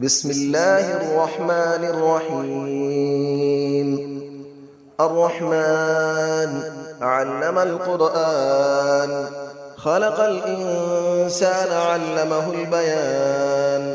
بسم الله الرحمن الرحيم. الرحمن علم القرآن، خلق الإنسان علمه البيان.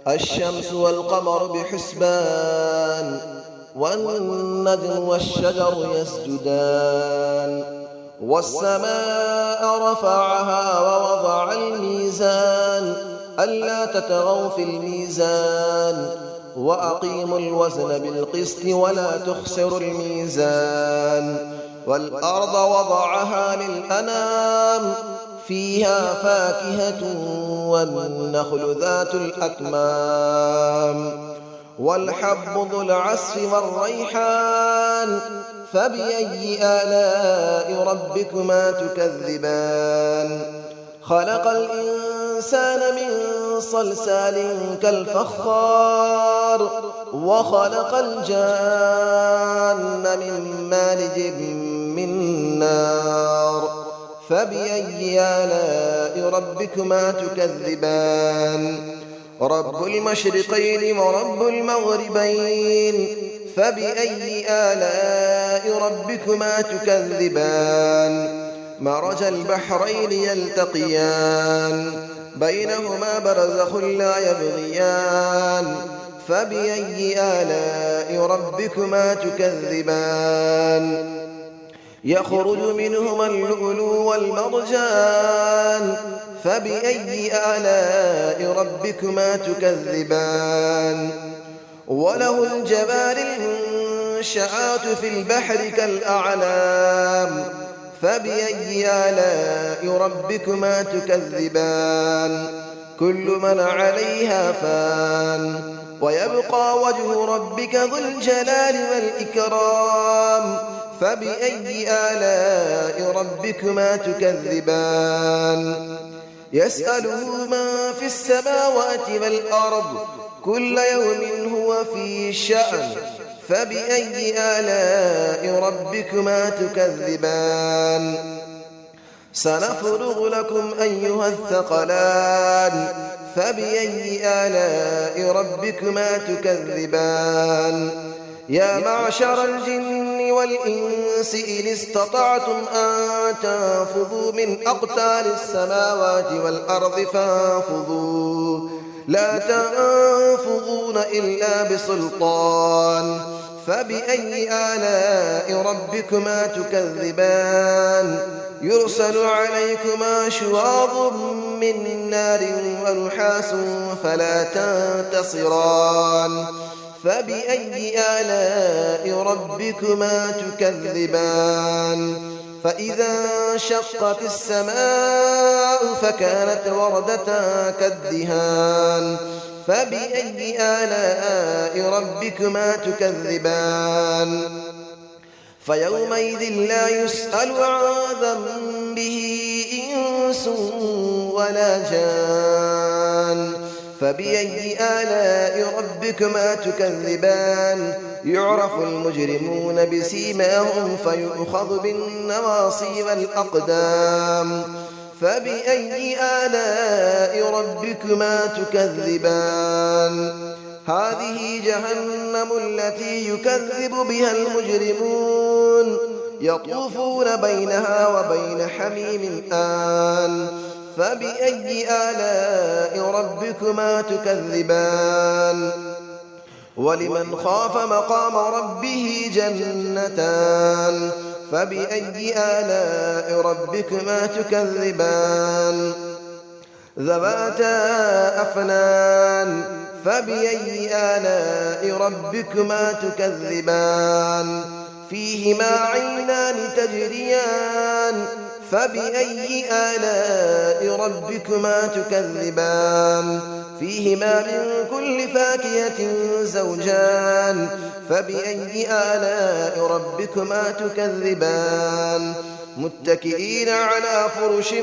الشمس والقمر بحسبان، والنجم والشجر يسجدان. والسماء رفعها ووضع الميزان، ألا تطغوا في الميزان، وأقيموا الوزن بالقسط ولا تخسروا الميزان. والأرض وضعها للأنام، فيها فاكهة والنخل ذات الأكمام. والحب ذو العصف والريحان، فبأي آلاء ربكما تكذبان. خلق الإنسان من صلصال كالفخار، وخلق الجان من مارج من نار. فبأي آلاء ربكما تكذبان. رب المشرقين ورب المغربين، فبأي آلاء ربكما تكذبان. مرج البحرين يلتقيان، بينهما برزخ لا يبغيان. فبأي آلاء ربكما تكذبان. يخرج منهما اللؤلؤ والمرجان، فبأي آلاء ربكما تكذبان. وله الجوار المنشآت في البحر كالأعلام، فبأي آلاء ربكما تكذبان. كل من عليها فان، ويبقى وجه ربك ذو الجلال والإكرام. فبأي آلاء ربكما تكذبان. يسأله من في السماوات والأرض، كل يوم هو في شأن. فبأي آلاء ربكما تكذبان. سنفرغ لكم أيها الثقلان، فبأي آلاء ربكما تكذبان. يا معشر الجن والإنس إن استطعتم أن تنفذوا من أقطار السماوات والأرض فانفذوا، لا تنفذون إلا بسلطان. فبأي آلاء ربكما تكذبان. يرسل عليكما شواظ من نار ونحاس فلا تنتصران. فبأي آلاء ربكما تكذبان. فإذا انشقت السماء فكانت وردة كالدهان. فبأي آلاء ربكما تكذبان. فيومئذ لا يسأل عن ذنبه إنس ولا جان. فبأي آلاء ربكما تكذبان. يعرف المجرمون بسيماهم فيؤخذ بالنواصي والأقدام. فبأي آلاء ربكما تكذبان. هذه جهنم التي يكذب بها المجرمون، يطوفون بينها وبين حميم آن. فبأي آلاء ربكما تكذبان. ولمن خاف مقام ربه جنتان. فبأي آلاء ربكما تكذبان. ذواتا أفنان. فبأي آلاء ربكما تكذبان. فيهما عينان تجريان. فبأي آلاء ربكما تكذبان. فيهما من كل فاكهة زوجان. فبأي آلاء ربكما تكذبان. متكئين على فرش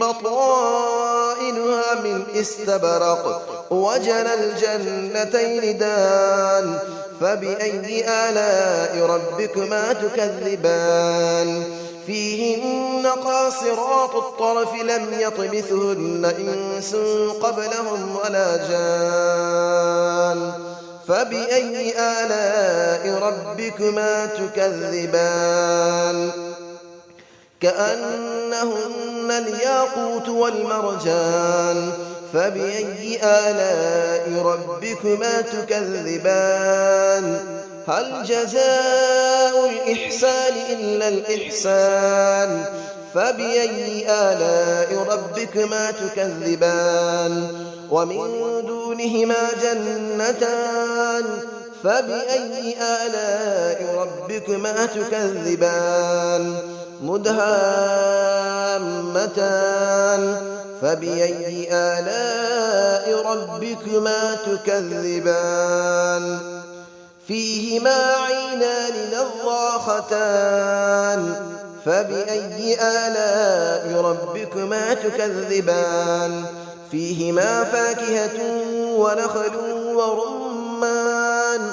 بطائنها من استبرق، وجنى الجنتين دان. فبأي آلاء ربكما تكذبان. فيهن قاصرات الطرف لم يطمثهن إنس قبلهم ولا جان. فبأي آلاء ربكما تكذبان كأنهن الياقوت والمرجان فبأي آلاء ربكما تكذبان هل جزاء الإحسان إلا الإحسان فبأي آلاء ربكما تكذبان ومن دونهما جنتان فبأي آلاء ربكما تكذبان مدهامتان فبأي آلاء ربكما تكذبان فيهما عينان نضاختان فبأي آلاء ربكما تكذبان فيهما فاكهة ونخل ورمان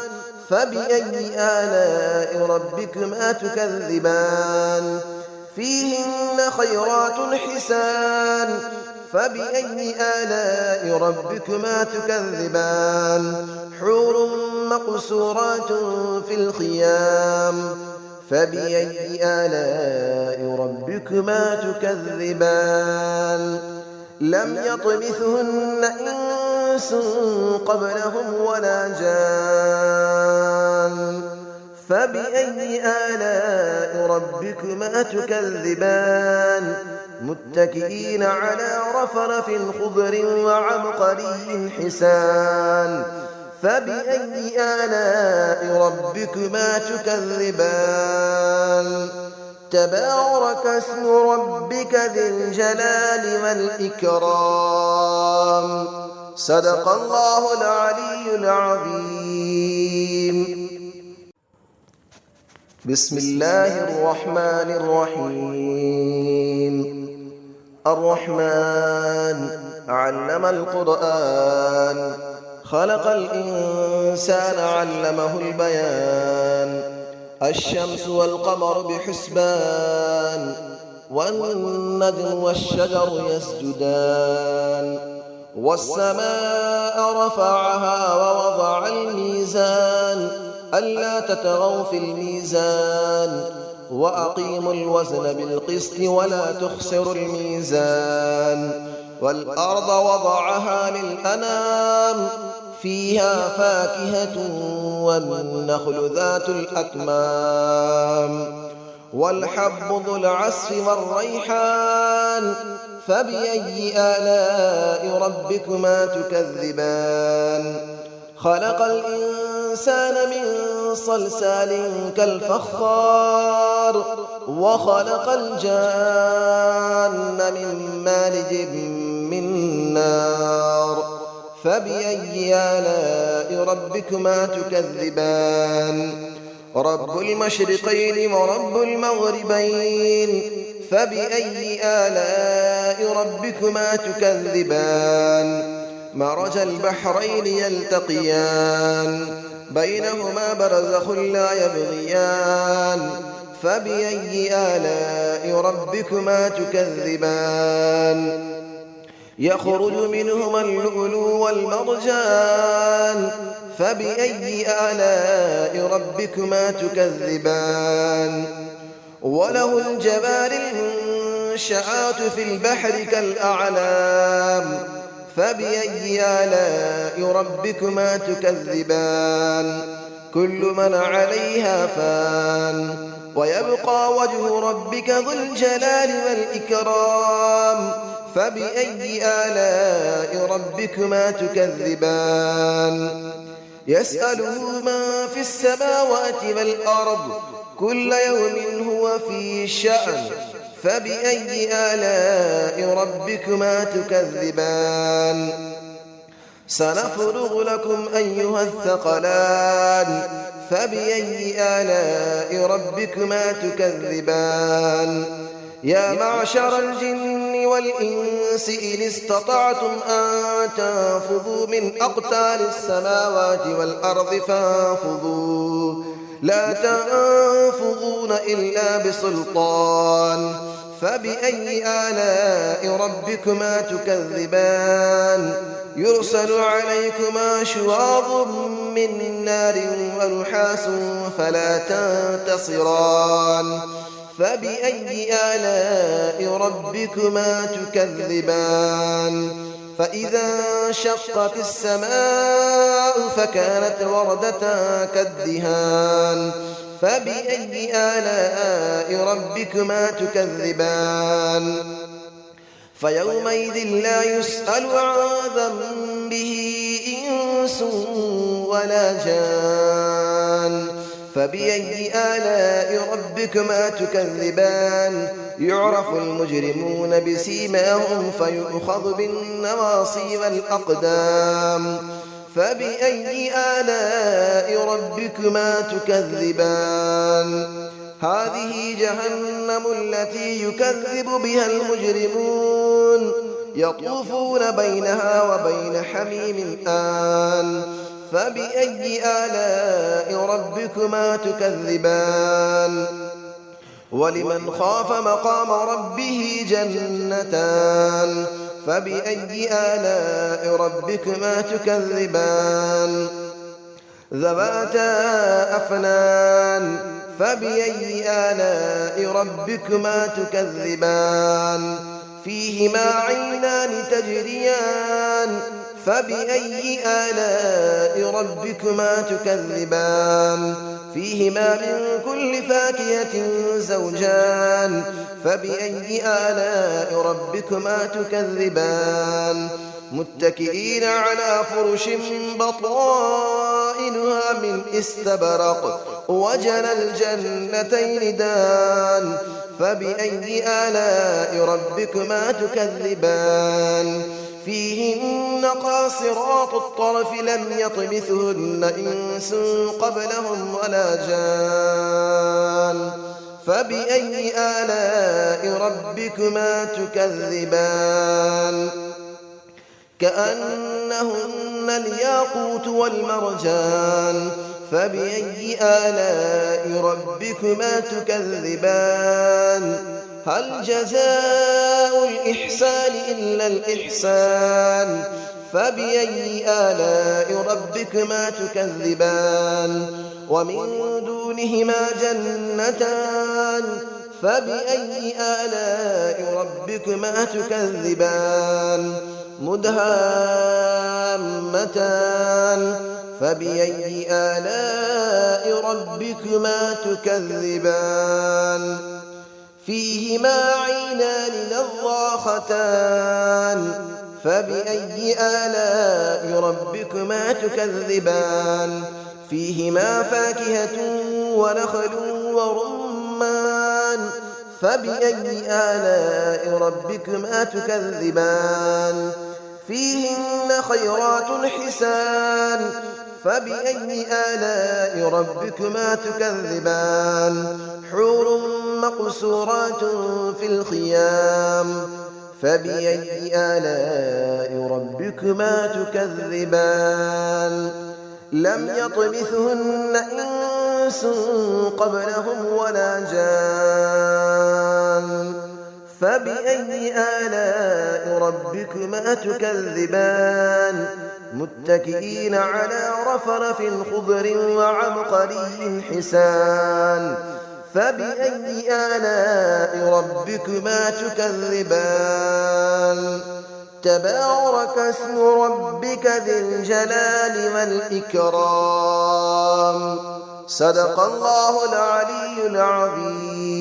فبأي آلاء ربكما تكذبان فيهن خيرات حسان فبأي آلاء ربكما تكذبان حور مقصورات في الخيام فبأي آلاء ربكما تكذبان لم يطمثهن إنس قبلهم ولا جان فبأي آلاء ربكما تكذبان متكئين على رفرف خضر وعبقري حسان فبأي آلاء ربكما تكذبان تبارك اسم ربك ذي الجلال والإكرام صدق الله العلي العظيم بسم الله الرحمن الرحيم الرحمن علم القرآن خلق الإنسان علمه البيان الشمس والقمر بحسبان والنجم والشجر يسجدان والسماء رفعها ووضع الميزان ألا تطغوا في الميزان وأقيموا الوزن بالقسط ولا تخسروا الميزان والأرض وضعها للأنام فيها فاكهة والنخل ذات الأكمام والحب ذو العصف والريحان فبأي آلاء ربكما تكذبان خلق الإنسان من صلصال كالفخار وخلق الجان من مارج من نار فبأي آلاء ربكما تكذبان رب المشرقين ورب المغربين فبأي آلاء ربكما تكذبان مرج البحرين يلتقيان بينهما برزخ لا يبغيان فبأي آلاء ربكما تكذبان يخرج منهما اللؤلؤ والمرجان فبأي آلاء ربكما تكذبان وله الجبال المنشآت في البحر كالأعلام فبأي آلاء ربكما تكذبان كل من عليها فان ويبقى وجه ربك ذو الجلال والإكرام فبأي آلاء ربكما تكذبان يسأله من في السماوات والأرض كل يوم هو في شأن فبأي آلاء ربكما تكذبان سنفرغ لكم أيها الثقلان فبأي آلاء ربكما تكذبان يا معشر الجن والإنس إن استطعتم أن تنفذوا من أقطار السماوات والأرض فانفذوا لا تنفذون إلا بسلطان فبأي آلاء ربكما تكذبان يرسل عليكما شواظ من نار ونحاس فلا تنتصران فبأي آلاء ربكما تكذبان فإذا انشقت السماء فكانت وردة كالدهان فبأي آلاء ربكما تكذبان فيومئذ لا يسأل عن ذنبه إنس ولا جان فبأي آلاء ربكما تكذبان يعرف المجرمون بسيماهم فيؤخذ بالنواصي والأقدام فبأي آلاء ربكما تكذبان هذه جهنم التي يكذب بها المجرمون يطوفون بينها وبين حميم آن فبأي آلاء ربكما تكذبان ولمن خاف مقام ربه جنتان فبأي آلاء ربكما تكذبان ذواتا أفنان فبأي آلاء ربكما تكذبان فيهما عينان تجريان فبأي آلاء ربكما تكذبان فيهما من كل فاكهة زوجان فبأي آلاء ربكما تكذبان متكئين على فرش بطائنها من استبرق وجنى الجنتين دان فبأي آلاء ربكما تكذبان فيهن قاصرات الطرف لم يطمثهن إنس قبلهم ولا جان فبأي آلاء ربكما تكذبان كأنهن الياقوت والمرجان فبأي آلاء ربكما تكذبان هل جزاء الإحسان إلا الإحسان فبأي آلاء ربكما تكذبان ومن دونهما جنتان فبأي آلاء ربكما تكذبان مدهامتان فبأي آلاء ربكما تكذبان فيهما عينان نضاختان فبأي آلاء ربكما تكذبان فيهما فاكهة ونخل ورمان فبأي آلاء ربكما تكذبان فيهن خيرات حسان فبأي آلاء ربكما تكذبان حور مقصورات في الخيام فبأي آلاء ربكما تكذبان لم يطمثهن إنس قبلهم ولا جان فبأي آلاء ربكما تكذبان متكئين على رفرف خضر وعبقري حسان فبأي آلاء ربكما تكذبان تبارك اسم ربك ذي الجلال والإكرام صدق الله العلي العظيم.